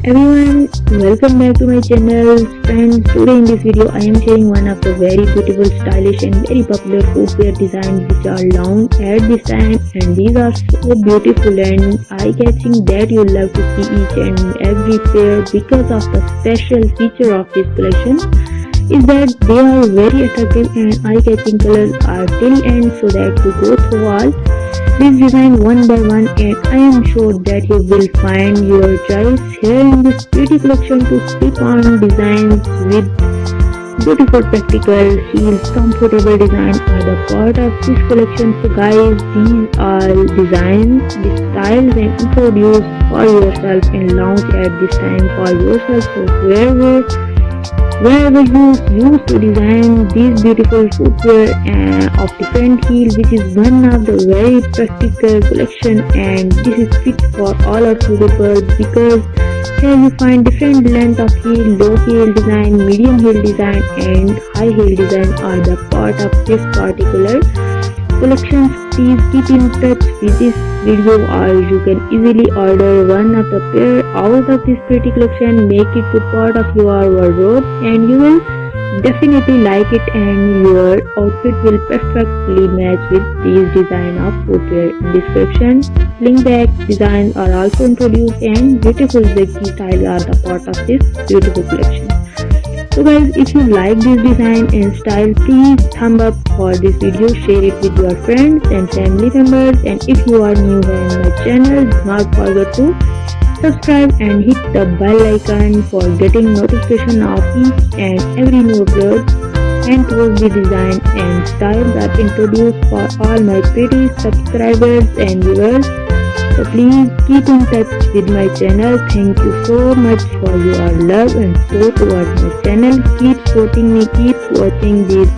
Everyone, welcome back to my channel. Friends, today in this video I am sharing one of the very beautiful, stylish and very popular footwear designs which are long at this time, and these are so beautiful and eye-catching that you'll love to see each and every pair because of the special feature of this collection is that they are very attractive and eye-catching. Colors are till end so that you go through all this design one by one, and I am sure that you will find your choice here in this pretty collection to slip on designs with beautiful practical heels. Comfortable design are the part of this collection. So guys, these are designs, the styles and introduce for yourself and launch at this time for yourself. So wherever you used to design these beautiful footwear of different heels, which is one of the very practical collection, and this is fit for all of you people because here you find different length of heel, low heel design, medium heel design and high heel design are the part of this particular collection. Please keep in touch with this video or you can easily order one of the pair out of this pretty collection. Make it to part of your wardrobe and you will definitely like it, and your outfit will perfectly match with these design of footwear. In this collection, sling back designs are also introduced and beautiful wedge styles are the part of this beautiful collection. So guys, if you like this design and style, please thumb up for this video, share it with your friends and family members, and if you are new here in my channel, do not forget to subscribe and hit the bell icon for getting notification of each and every new upload and post the design and styles I've introduced for all my pretty subscribers and viewers. So please keep in touch with my channel. Thank you so much for your love and support towards my channel. Keep supporting me, keep watching these